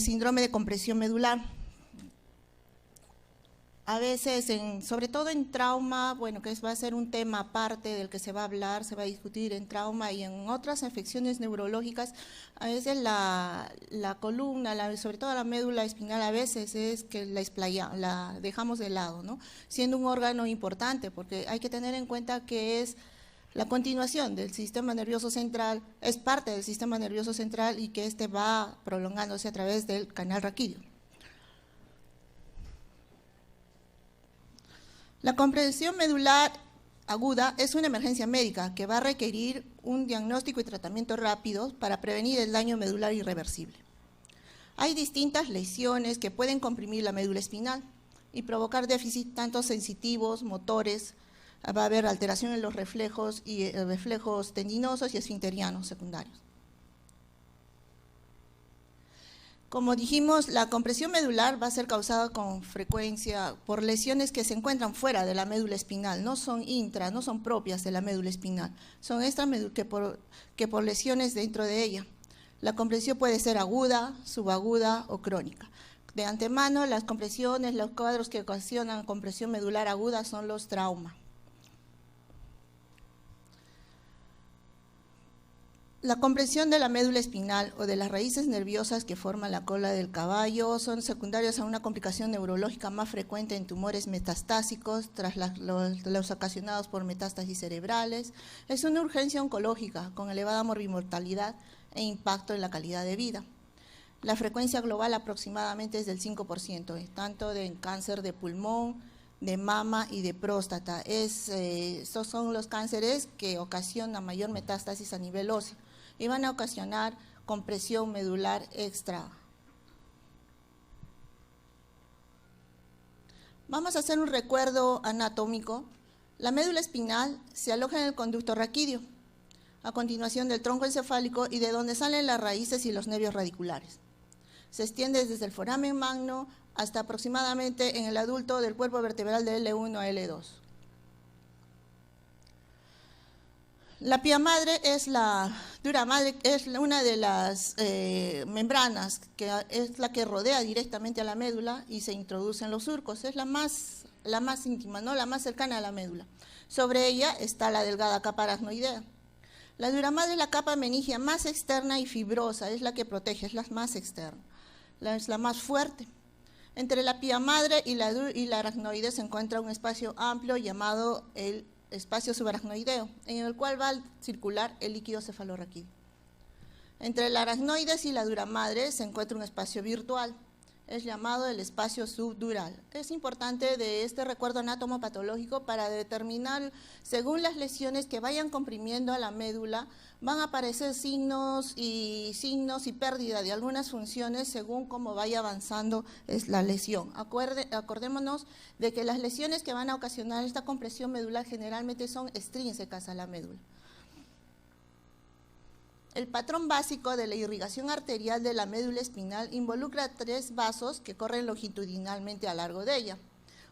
síndrome de compresión medular. A veces, sobre todo en trauma, bueno, que va a ser un tema aparte del que se va a hablar, se va a discutir en trauma y en otras afecciones neurológicas, a veces la columna, sobre todo la médula espinal, a veces es que la dejamos de lado, ¿no? Siendo un órgano importante, porque hay que tener en cuenta que es la continuación del sistema nervioso central, es parte del sistema nervioso central y que este va prolongándose a través del canal raquídeo. La compresión medular aguda es una emergencia médica que va a requerir un diagnóstico y tratamiento rápido para prevenir el daño medular irreversible. Hay distintas lesiones que pueden comprimir la médula espinal y provocar déficit tanto sensitivos, motores, va a haber alteración en los reflejos y reflejos tendinosos y esfinterianos secundarios. Como dijimos, la compresión medular va a ser causada con frecuencia por lesiones que se encuentran fuera de la médula espinal, no son no son propias de la médula espinal, son extra que por lesiones dentro de ella. La compresión puede ser aguda, subaguda o crónica. De antemano, las compresiones, los cuadros que ocasionan compresión medular aguda son los traumas. La compresión de la médula espinal o de las raíces nerviosas que forman la cola del caballo son secundarias a una complicación neurológica más frecuente en tumores metastásicos tras los ocasionados por metástasis cerebrales. Es una urgencia oncológica con elevada morbimortalidad e impacto en la calidad de vida. La frecuencia global aproximadamente es del 5%, tanto de cáncer de pulmón, de mama y de próstata. Estos son los cánceres que ocasionan mayor metástasis a nivel óseo y van a ocasionar compresión medular extra. Vamos a hacer un recuerdo anatómico. La médula espinal se aloja en el conducto raquídeo, a continuación del tronco encefálico y de donde salen las raíces y los nervios radiculares. Se extiende desde el foramen magno hasta aproximadamente en el adulto del cuerpo vertebral de L1 a L2. La pía madre es la dura madre, es una de las membranas que es la que rodea directamente a la médula y se introduce en los surcos. Es la más íntima, ¿no? La más cercana a la médula. Sobre ella está la delgada capa aracnoidea. La dura madre es la capa meningia más externa y fibrosa, es la que protege, es la más externa, es la más fuerte. Entre la pía madre y la aracnoide se encuentra un espacio amplio llamado el espacio subaracnoideo, en el cual va a circular el líquido cefalorraquídeo. Entre la aracnoides y la dura madre se encuentra un espacio virtual, es llamado el espacio subdural. Es importante de este recuerdo anatomopatológico para determinar, según las lesiones que vayan comprimiendo a la médula, van a aparecer signos y pérdida de algunas funciones según cómo vaya avanzando la lesión. Acordémonos de que las lesiones que van a ocasionar esta compresión medular generalmente son extrínsecas a la médula. El patrón básico de la irrigación arterial de la médula espinal involucra 3 vasos que corren longitudinalmente a lo largo de ella.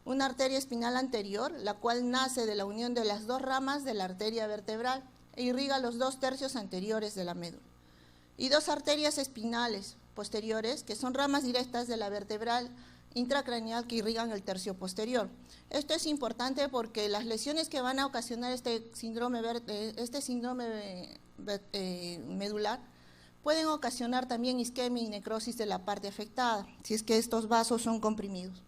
Una arteria espinal anterior, la cual nace de la unión de las 2 ramas de la arteria vertebral e irriga los 2/3 anteriores de la médula. Y 2 arterias espinales posteriores, que son ramas directas de la vertebral intracraneal que irrigan el tercio posterior. Esto es importante porque las lesiones que van a ocasionar este síndrome medular pueden ocasionar también isquemia y necrosis de la parte afectada, si es que estos vasos son comprimidos.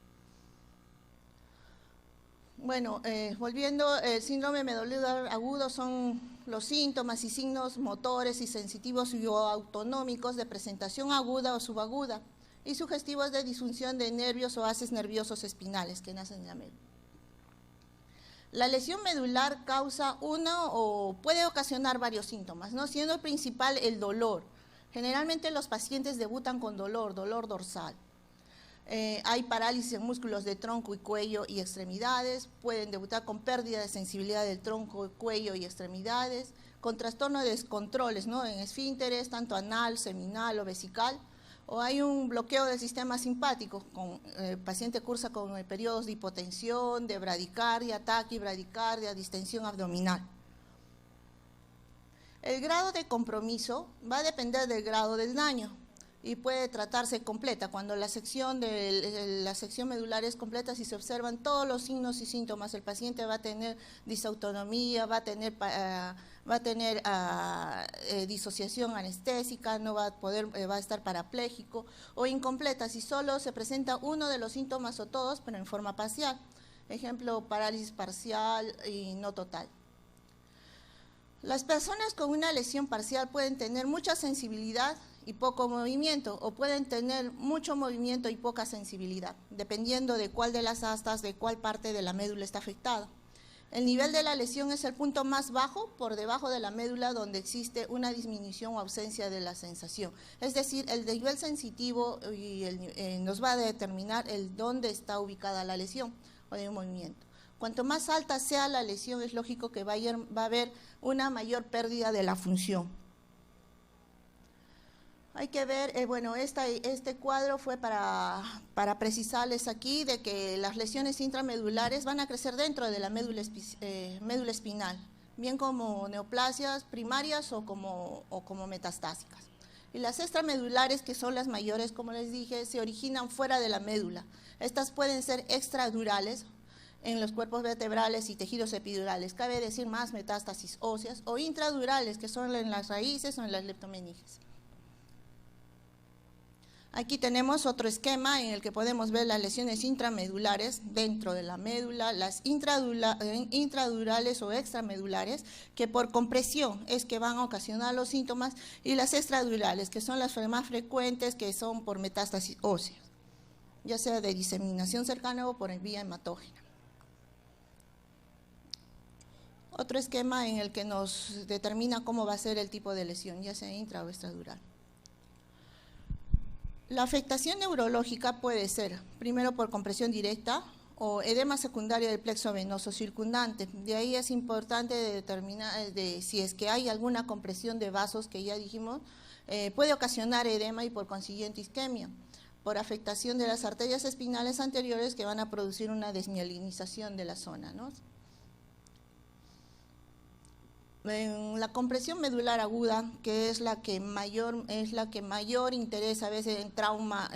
Bueno, volviendo, el síndrome medular agudo son los síntomas y signos motores y sensitivos y autonómicos de presentación aguda o subaguda y sugestivos de disfunción de nervios o haces nerviosos espinales que nacen en la médula. La lesión medular causa uno o puede ocasionar varios síntomas, ¿no? Siendo el principal el dolor. Generalmente los pacientes debutan con dolor dorsal. Hay parálisis en músculos de tronco y cuello y extremidades, pueden debutar con pérdida de sensibilidad del tronco, cuello y extremidades, con trastorno de descontroles, ¿no? En esfínteres, tanto anal, seminal o vesical, o hay un bloqueo del sistema simpático, el paciente cursa con periodos de hipotensión, de bradicardia, taquibradicardia, distensión abdominal. El grado de compromiso va a depender del grado del daño. y puede tratarse completa. Cuando la sección medular es completa, si se observan todos los signos y síntomas, el paciente va a tener disautonomía, va a tener disociación anestésica, no va a poder, va a estar parapléjico, o incompleta si solo se presenta uno de los síntomas o todos, pero en forma parcial. Ejemplo, parálisis parcial y no total. Las personas con una lesión parcial pueden tener mucha sensibilidad y poco movimiento, o pueden tener mucho movimiento y poca sensibilidad, dependiendo de cuál de las astas, de cuál parte de la médula está afectada. El nivel de la lesión es el punto más bajo por debajo de la médula donde existe una disminución o ausencia de la sensación. Es decir, el nivel sensitivo nos va a determinar dónde está ubicada la lesión o de movimiento. Cuanto más alta sea la lesión, es lógico que va a haber una mayor pérdida de la función. Hay que ver, bueno, este cuadro fue para precisarles aquí de que las lesiones intramedulares van a crecer dentro de la médula espinal, bien como neoplasias primarias o como metastásicas. Y las extramedulares, que son las mayores, como les dije, se originan fuera de la médula. Estas pueden ser extradurales en los cuerpos vertebrales y tejidos epidurales, cabe decir más metástasis óseas, o intradurales, que son en las raíces o en las leptomeninges. Aquí tenemos otro esquema en el que podemos ver las lesiones intramedulares dentro de la médula, las intradurales o extramedulares, que por compresión es que van a ocasionar los síntomas, y las extradurales, que son las más frecuentes, que son por metástasis ósea, ya sea de diseminación cercana o por vía hematógena. Otro esquema en el que nos determina cómo va a ser el tipo de lesión, ya sea intra o extradural. La afectación neurológica puede ser, primero por compresión directa o edema secundario del plexo venoso circundante. De ahí es importante determinar si es que hay alguna compresión de vasos, que ya dijimos, puede ocasionar edema y por consiguiente isquemia, por afectación de las arterias espinales anteriores que van a producir una desmielinización de la zona, ¿no? En la compresión medular aguda, que es la que mayor interesa a veces en trauma,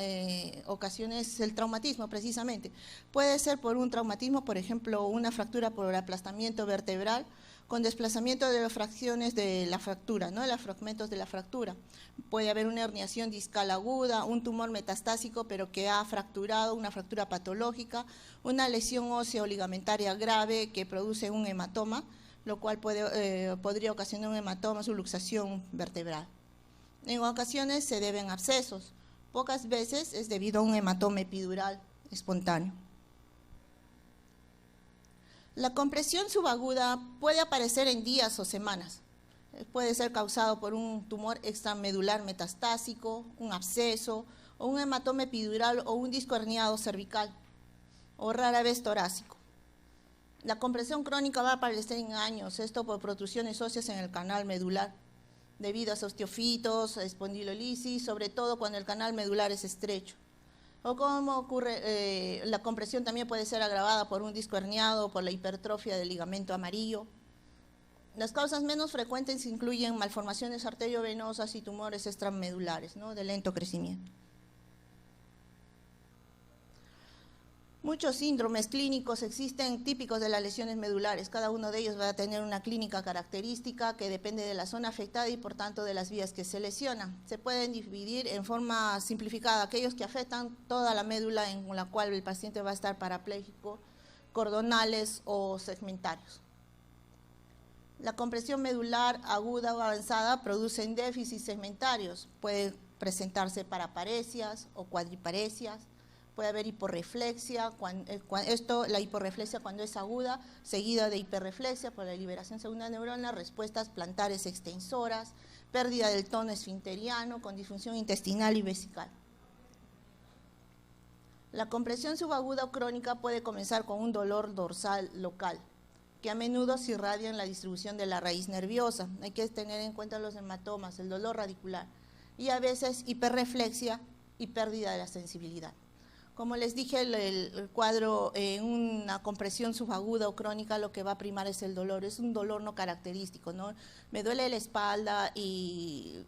ocasiones el traumatismo precisamente. Puede ser por un traumatismo, por ejemplo, una fractura por aplastamiento vertebral con desplazamiento de las fracciones de la fractura, ¿no? De los fragmentos de la fractura. Puede haber una herniación discal aguda, un tumor metastásico pero que ha fracturado, una fractura patológica, una lesión ósea o ligamentaria grave que produce un hematoma, lo cual podría ocasionar un hematoma, subluxación vertebral. En ocasiones se deben abscesos, pocas veces es debido a un hematoma epidural espontáneo. La compresión subaguda puede aparecer en días o semanas. Puede ser causado por un tumor extramedular metastásico, un absceso, o un hematoma epidural o un disco herniado cervical, o rara vez torácico. La compresión crónica va a aparecer en años, esto por protrusiones óseas en el canal medular, debido a osteofitos, a espondilolisis, sobre todo cuando el canal medular es estrecho. O como ocurre, la compresión también puede ser agravada por un disco herniado, por la hipertrofia del ligamento amarillo. Las causas menos frecuentes incluyen malformaciones arteriovenosas y tumores extramedulares, ¿no? De lento crecimiento. Muchos síndromes clínicos existen típicos de las lesiones medulares. Cada uno de ellos va a tener una clínica característica que depende de la zona afectada y por tanto de las vías que se lesionan. Se pueden dividir en forma simplificada aquellos que afectan toda la médula en la cual el paciente va a estar parapléjico, cordonales o segmentarios. La compresión medular aguda o avanzada produce déficits segmentarios. Puede presentarse paraparesias o cuadriparesias. Puede haber hiporreflexia, la hiporreflexia cuando es aguda, seguida de hiperreflexia por la liberación segunda de neurona, respuestas plantares extensoras, pérdida del tono esfinteriano con disfunción intestinal y vesical. La compresión subaguda o crónica puede comenzar con un dolor dorsal local, que a menudo se irradia en la distribución de la raíz nerviosa. Hay que tener en cuenta los hematomas, el dolor radicular, y a veces hiperreflexia y pérdida de la sensibilidad. Como les dije, el cuadro en una compresión subaguda o crónica lo que va a primar es el dolor, es un dolor no característico, ¿no? Me duele la espalda y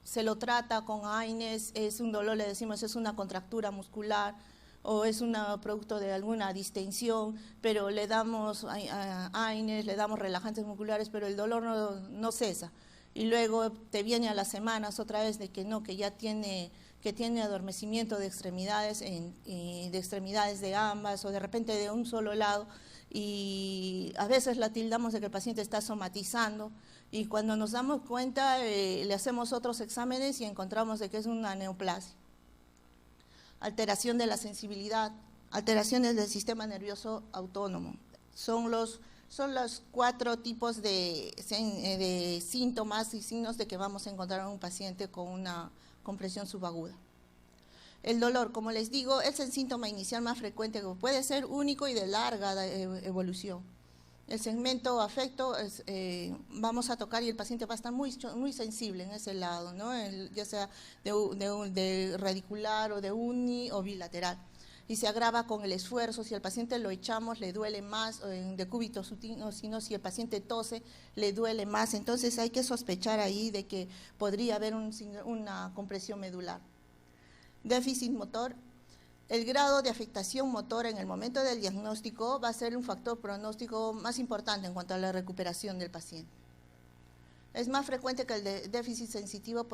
se lo trata con AINES, es un dolor, le decimos, es una contractura muscular o es un producto de alguna distensión, pero le damos AINES, le damos relajantes musculares, pero el dolor no cesa. Y luego te viene a las semanas otra vez de que no, que ya tiene adormecimiento de extremidades, de extremidades de ambas o de repente de un solo lado, y a veces la tildamos de que el paciente está somatizando, y cuando nos damos cuenta le hacemos otros exámenes y encontramos de que es una neoplasia. Alteración de la sensibilidad, alteraciones del sistema nervioso autónomo. Son los 4 tipos de síntomas y signos de que vamos a encontrar a un paciente con una compresión subaguda. El dolor, como les digo, es el síntoma inicial más frecuente, que puede ser único y de larga evolución. El segmento afecto vamos a tocar y el paciente va a estar muy sensible en ese lado, ¿no? Ya sea de radicular o de uni o bilateral. Y se agrava con el esfuerzo. Si al paciente lo echamos, le duele más, en decúbito supino, sino si el paciente tose, le duele más. Entonces hay que sospechar ahí de que podría haber una compresión medular. Déficit motor. El grado de afectación motora en el momento del diagnóstico va a ser un factor pronóstico más importante en cuanto a la recuperación del paciente. Es más frecuente que el déficit sensitivo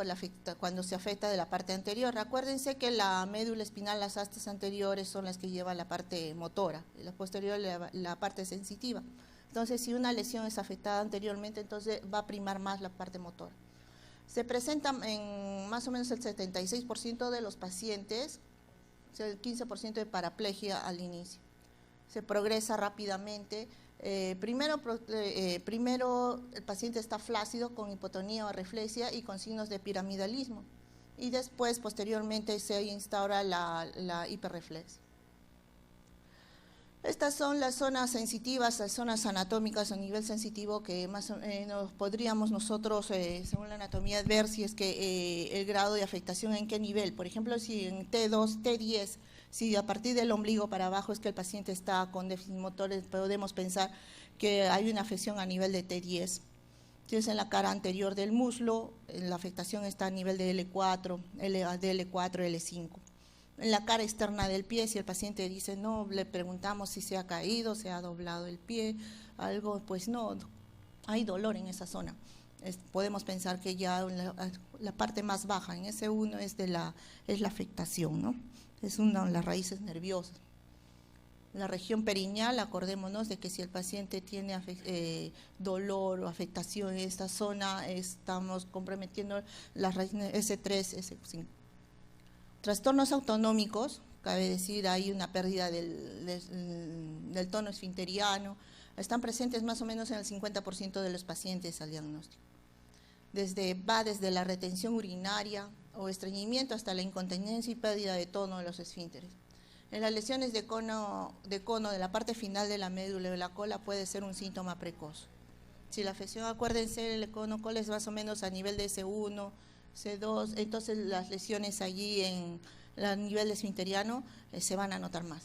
cuando se afecta de la parte anterior. Acuérdense que la médula espinal, las astas anteriores son las que llevan la parte motora, y la posterior la parte sensitiva. Entonces, si una lesión es afectada anteriormente, entonces va a primar más la parte motora. Se presenta en más o menos el 76% de los pacientes, el 15% de paraplegia al inicio. Se progresa rápidamente. Primero el paciente está flácido con hipotonía o reflexia y con signos de piramidalismo. Y después, posteriormente, se instaura la hiperreflexia. Estas son las zonas sensitivas, las zonas anatómicas a nivel sensitivo que más o menos podríamos nosotros, según la anatomía, ver si es que el grado de afectación en qué nivel. Por ejemplo, si en T2, T10, si a partir del ombligo para abajo es que el paciente está con déficit motores, podemos pensar que hay una afección a nivel de T10. Si es en la cara anterior del muslo, la afectación está a nivel de L4, L5. En la cara externa del pie, si el paciente dice no, le preguntamos si se ha caído, se ha doblado el pie, algo, pues no, hay dolor en esa zona. Podemos pensar que ya la parte más baja, en S1 es la afectación, ¿no? Es las raíces nerviosas. La región perineal, acordémonos de que si el paciente tiene dolor o afectación en esta zona, estamos comprometiendo las raíces S3, S5. Trastornos autonómicos, cabe decir, hay una pérdida del tono esfinteriano, están presentes más o menos en el 50% de los pacientes al diagnóstico. Va desde la retención urinaria o estreñimiento hasta la incontinencia y pérdida de tono de los esfínteres. En las lesiones de cono de la parte final de la médula de la cola puede ser un síntoma precoz. Si la afección, acuérdense, el cono cola es más o menos a nivel de C1, C2, entonces las lesiones allí en el nivel esfinteriano se van a notar más.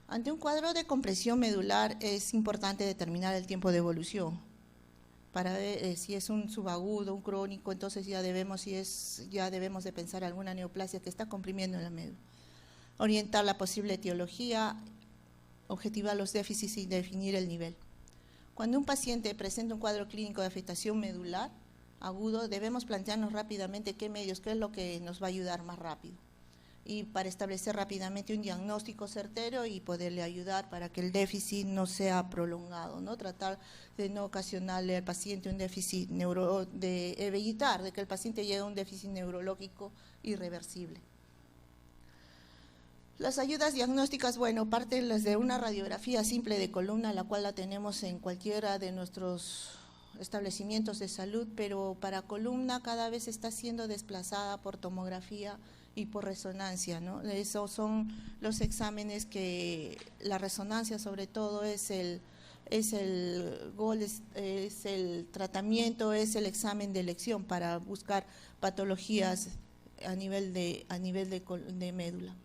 Ante un cuadro de compresión medular es importante determinar el tiempo de evolución para ver si es un subagudo, un crónico, entonces ya debemos de pensar alguna neoplasia que está comprimiendo en la médula. Orientar la posible etiología, objetivar los déficits y definir el nivel. Cuando un paciente presenta un cuadro clínico de afectación medular agudo, debemos plantearnos rápidamente qué es lo que nos va a ayudar más rápido. Y para establecer rápidamente un diagnóstico certero y poderle ayudar para que el déficit no sea prolongado, ¿no? Tratar de no ocasionarle al paciente un déficit evitar de que el paciente llegue a un déficit neurológico irreversible. Las ayudas diagnósticas, bueno, parten de una radiografía simple de columna, la cual la tenemos en cualquiera de nuestros establecimientos de salud, pero para columna cada vez está siendo desplazada por tomografía y por resonancia, ¿no? Esos son los exámenes que la resonancia sobre todo es el tratamiento, es el examen de elección para buscar patologías a nivel de médula.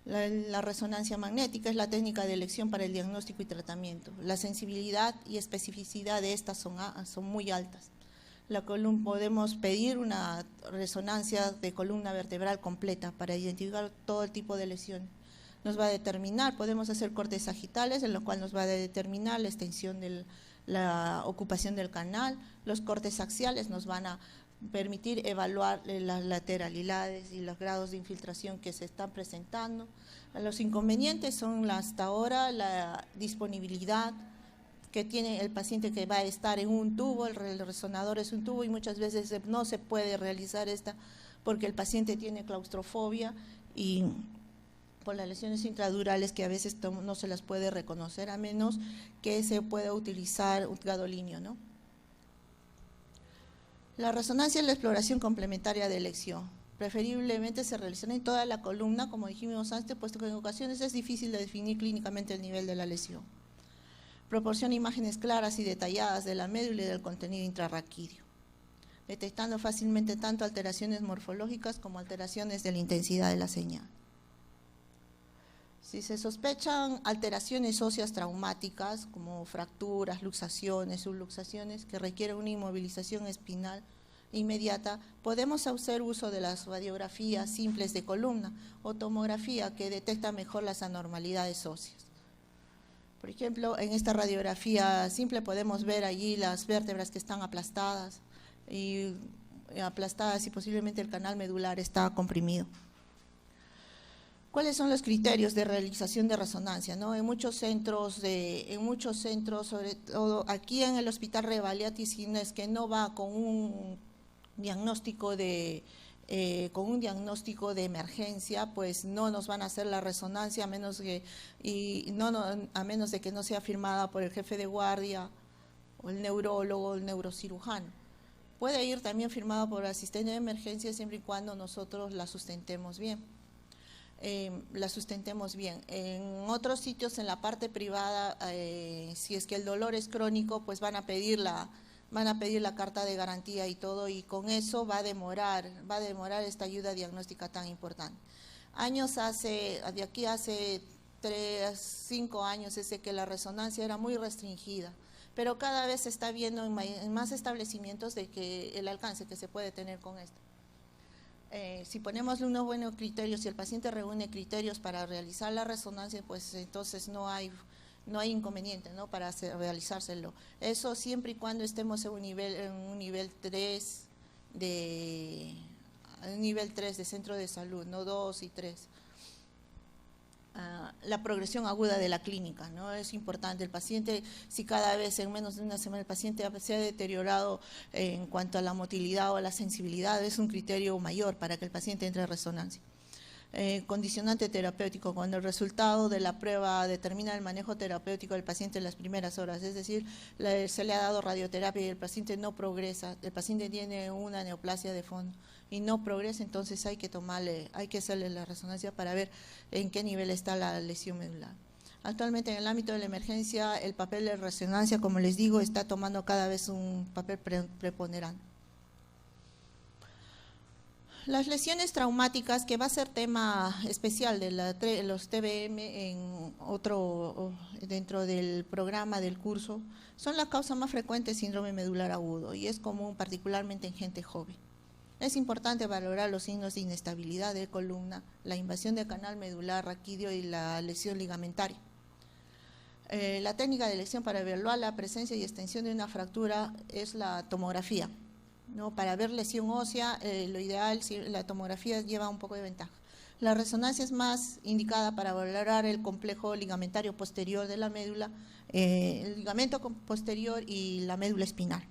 La resonancia magnética es la técnica de elección para el diagnóstico y tratamiento. La sensibilidad y especificidad de estas son muy altas. Podemos pedir una resonancia de columna vertebral completa para identificar todo el tipo de lesiones. Nos va a determinar, podemos hacer cortes sagitales, en lo cual nos va a determinar la extensión de la ocupación del canal. Los cortes axiales nos van a permitir evaluar las lateralidades y los grados de infiltración que se están presentando. Los inconvenientes son hasta ahora la disponibilidad que tiene el paciente que va a estar en un tubo, el resonador es un tubo y muchas veces no se puede realizar esta porque el paciente tiene claustrofobia y por las lesiones intradurales que a veces no se las puede reconocer a menos que se pueda utilizar un gadolinio, ¿no? La resonancia es la exploración complementaria de elección. Preferiblemente se realizará en toda la columna, como dijimos antes, puesto que en ocasiones es difícil de definir clínicamente el nivel de la lesión. Proporciona imágenes claras y detalladas de la médula y del contenido intrarraquídeo, detectando fácilmente tanto alteraciones morfológicas como alteraciones de la intensidad de la señal. Si se sospechan alteraciones óseas traumáticas, como fracturas, luxaciones, subluxaciones, que requieren una inmovilización espinal inmediata, podemos hacer uso de las radiografías simples de columna o tomografía que detecta mejor las anormalidades óseas. Por ejemplo, en esta radiografía simple podemos ver allí las vértebras que están aplastadas y posiblemente el canal medular está comprimido. ¿Cuáles son los criterios de realización de resonancia? ¿No? En muchos centros, sobre todo aquí en el Hospital Revalliati, si no es que no va con un diagnóstico de emergencia, pues no nos van a hacer la resonancia a menos de que no sea firmada por el jefe de guardia o el neurólogo o el neurocirujano. Puede ir también firmada por el asistente de emergencia siempre y cuando nosotros la sustentemos bien. En otros sitios, en la parte privada, si es que el dolor es crónico, pues van a pedir la carta de garantía y todo, y con eso va a demorar esta ayuda diagnóstica tan importante. De aquí hace 5 años, es que la resonancia era muy restringida, pero cada vez se está viendo en más establecimientos de que el alcance que se puede tener con esto. Si ponemos unos buenos criterios, si el paciente reúne criterios para realizar la resonancia, pues entonces no hay inconveniente, ¿no?, para realizárselo. Eso siempre y cuando estemos en un nivel 3 de centro de salud, no 2 y 3. La progresión aguda de la clínica, ¿no? Es importante. El paciente, si cada vez en menos de una semana el paciente se ha deteriorado en cuanto a la motilidad o a la sensibilidad, es un criterio mayor para que el paciente entre en resonancia. Condicionante terapéutico, cuando el resultado de la prueba determina el manejo terapéutico del paciente en las primeras horas, es decir, se le ha dado radioterapia y el paciente no progresa, el paciente tiene una neoplasia de fondo y no progresa, entonces hay que hacerle la resonancia para ver en qué nivel está la lesión medular. Actualmente en el ámbito de la emergencia, el papel de resonancia, como les digo, está tomando cada vez un papel preponderante. Las lesiones traumáticas, que va a ser tema especial de los TBM dentro del programa del curso, son la causa más frecuente de síndrome medular agudo y es común particularmente en gente joven. Es importante valorar los signos de inestabilidad de columna, la invasión del canal medular raquídeo y la lesión ligamentaria. La técnica de elección para evaluar la presencia y extensión de una fractura es la tomografía, ¿no? Para ver lesión ósea, lo ideal, la tomografía lleva un poco de ventaja. La resonancia es más indicada para valorar el complejo ligamentario posterior de la médula, el ligamento posterior y la médula espinal.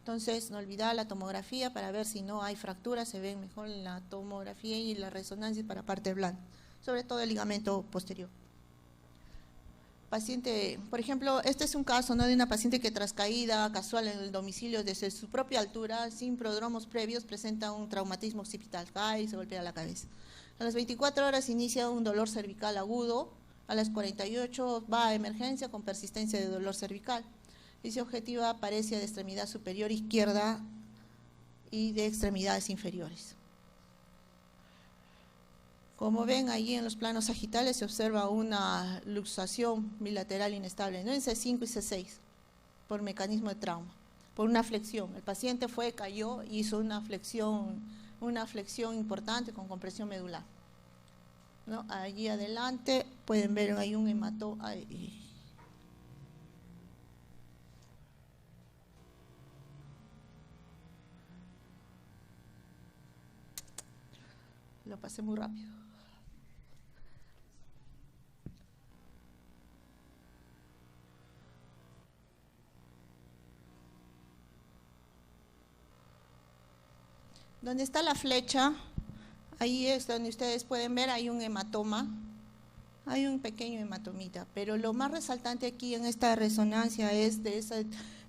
Entonces, no olvidar la tomografía para ver si no hay fracturas, se ven mejor en la tomografía, y la resonancia para parte blanda, sobre todo el ligamento posterior. Paciente, por ejemplo, este es un caso, ¿no?, de una paciente que tras caída casual en el domicilio desde su propia altura, sin prodromos previos, presenta un traumatismo occipital, cae y se golpea la cabeza. A las 24 horas inicia un dolor cervical agudo, a las 48 va a emergencia con persistencia de dolor cervical. Dice objetiva paresia de extremidad superior izquierda y de extremidades inferiores. Como ven allí en los planos sagitales se observa una luxación bilateral inestable, ¿no? En C5 y C6, por mecanismo de trauma, por una flexión. El paciente cayó y hizo una flexión importante con compresión medular, ¿no? Allí adelante pueden ver ahí un hematoma. Lo pasé muy rápido. Donde está la flecha, ahí es donde ustedes pueden ver, hay un hematoma, hay un pequeño hematomita, pero lo más resaltante aquí en esta resonancia es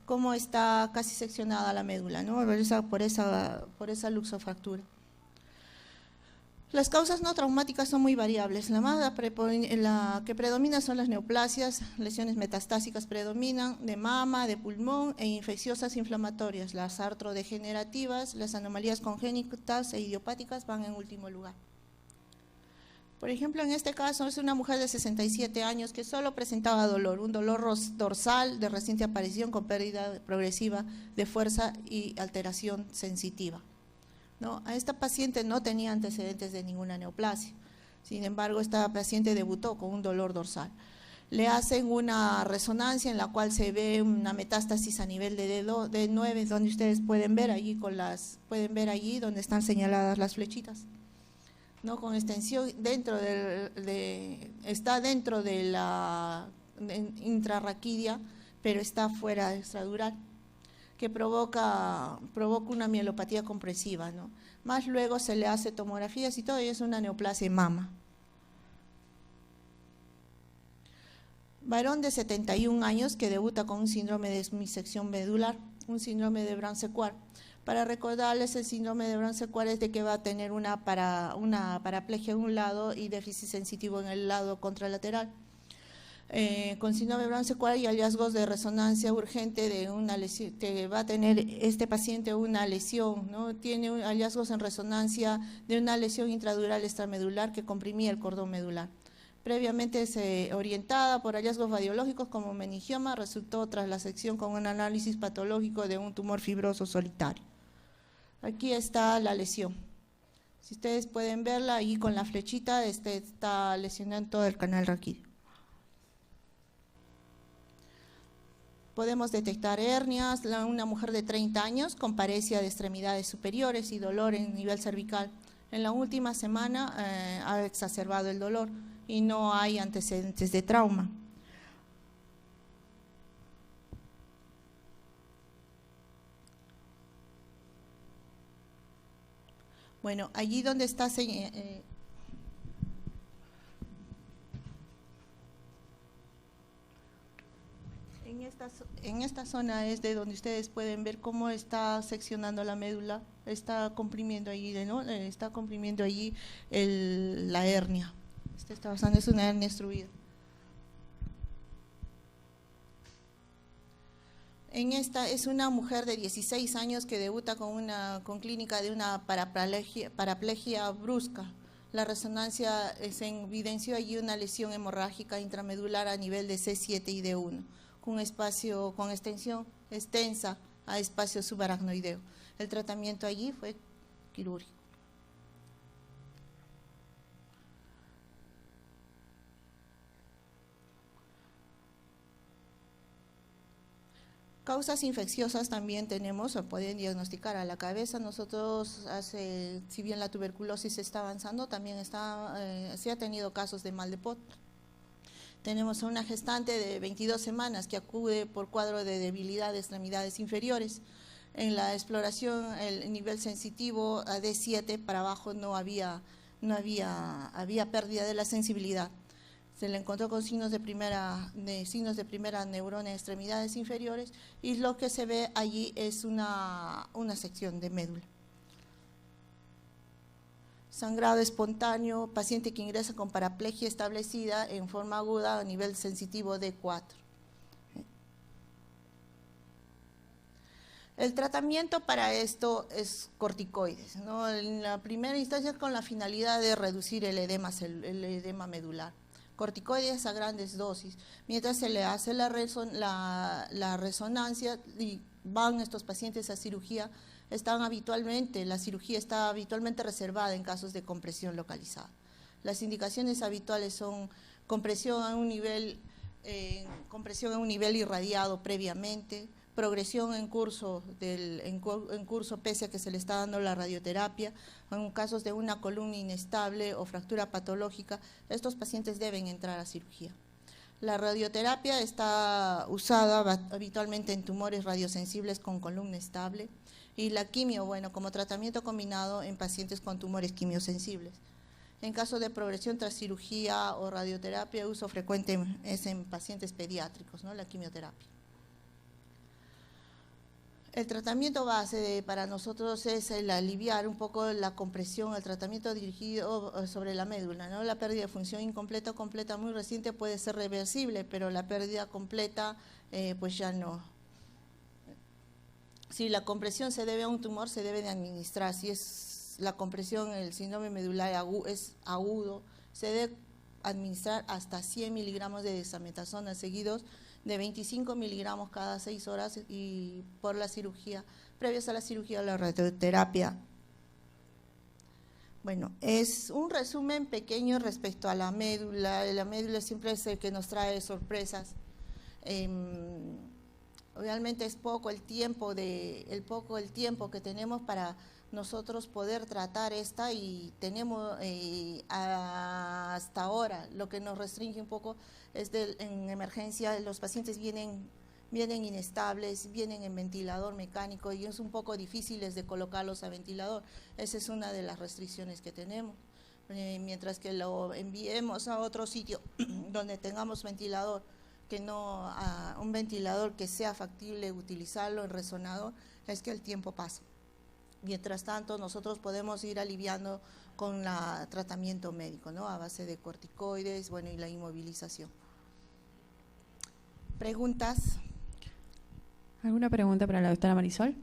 cómo está casi seccionada la médula, ¿no? Por esa luxofractura. Las causas no traumáticas son muy variables. La que predomina son las neoplasias, lesiones metastásicas predominan, de mama, de pulmón e infecciosas inflamatorias. Las artrodegenerativas, las anomalías congénitas e idiopáticas van en último lugar. Por ejemplo, en este caso es una mujer de 67 años que solo presentaba dolor, un dolor dorsal de reciente aparición con pérdida progresiva de fuerza y alteración sensitiva, ¿no? A esta paciente no tenía antecedentes de ninguna neoplasia, sin embargo esta paciente debutó con un dolor dorsal. Le hacen una resonancia en la cual se ve una metástasis a nivel de D9, donde ustedes pueden ver allí donde están señaladas las flechitas, ¿no? Con extensión está dentro de la intrarraquídea, pero está fuera extradural, que provoca una mielopatía compresiva, ¿no? Más luego se le hace tomografías y todo, y es una neoplasia en mama. Varón de 71 años que debuta con un síndrome de disección medular, un síndrome de Brown-Séquard. Para recordarles, el síndrome de Brown-Séquard es de que va a tener una paraplegia en un lado y déficit sensitivo en el lado contralateral. Con síndrome de Brown-Séquard y hallazgos de resonancia urgente de una lesión, va a tener este paciente una lesión, ¿no? Tiene hallazgos en resonancia de una lesión intradural extramedular que comprimía el cordón medular. Previamente orientada por hallazgos radiológicos como meningioma, resultó tras la sección con un análisis patológico de un tumor fibroso solitario. Aquí está la lesión. Si ustedes pueden verla, ahí con la flechita está lesionando todo el canal raquídeo. Podemos detectar hernias, una mujer de 30 años con paresia de extremidades superiores y dolor en nivel cervical. En la última semana ha exacerbado el dolor y no hay antecedentes de trauma. Bueno, allí donde está en esta zona es de donde ustedes pueden ver cómo está seccionando la médula, está comprimiendo allí, ¿no? Está comprimiendo allí la hernia. Es una hernia extruida. En esta es una mujer de 16 años que debuta con clínica de una paraplegia brusca. La resonancia se evidenció allí una lesión hemorrágica intramedular a nivel de C7 y D1, con extensión extensa a espacio subaracnoideo. El tratamiento allí fue quirúrgico. Causas infecciosas también tenemos, o pueden diagnosticar a la cabeza. Nosotros, si bien la tuberculosis está avanzando, también se ha tenido casos de mal de Pot. Tenemos a una gestante de 22 semanas que acude por cuadro de debilidad de extremidades inferiores. En la exploración, el nivel sensitivo a D7 para abajo había pérdida de la sensibilidad. Se le encontró con signos de primera neurona en extremidades inferiores y lo que se ve allí es una sección de médula. Sangrado espontáneo, paciente que ingresa con paraplegia establecida en forma aguda a nivel sensitivo D4. El tratamiento para esto es corticoides, ¿no? En la primera instancia con la finalidad de reducir el edema medular. Corticoides a grandes dosis, mientras se le hace la resonancia y van estos pacientes a cirugía, la cirugía está habitualmente reservada en casos de compresión localizada. Las indicaciones habituales son compresión a un nivel irradiado previamente, progresión en curso pese a que se le está dando la radioterapia, en casos de una columna inestable o fractura patológica, estos pacientes deben entrar a cirugía. La radioterapia está usada habitualmente en tumores radiosensibles con columna estable y la quimio, bueno, como tratamiento combinado en pacientes con tumores quimiosensibles. En caso de progresión tras cirugía o radioterapia, uso frecuente es en pacientes pediátricos, ¿no? La quimioterapia. El tratamiento base para nosotros es el aliviar un poco la compresión, el tratamiento dirigido sobre la médula, ¿no? La pérdida de función incompleta o completa muy reciente puede ser reversible, pero la pérdida completa pues ya no. Si la compresión se debe a un tumor, se debe de administrar. Si es la compresión, el síndrome medular es agudo, se debe administrar hasta 100 miligramos de dexametasona seguidos de 25 miligramos cada 6 horas y por la cirugía, previos a la cirugía o la radioterapia. Bueno, es un resumen pequeño respecto a la médula. La médula siempre es el que nos trae sorpresas. Realmente es poco el tiempo que tenemos para nosotros poder tratar esta y tenemos hasta ahora lo que nos restringe un poco es en emergencia los pacientes vienen inestables, vienen en ventilador mecánico y es un poco difíciles de colocarlos a ventilador. Esa es una de las restricciones que tenemos. Mientras que lo enviemos a otro sitio donde tengamos ventilador, que no a un ventilador que sea factible utilizarlo en resonador, es que el tiempo pasa. Mientras tanto, nosotros podemos ir aliviando con el tratamiento médico, ¿no? A base de corticoides, bueno, y la inmovilización. ¿Preguntas? ¿Alguna pregunta para la doctora Marisol?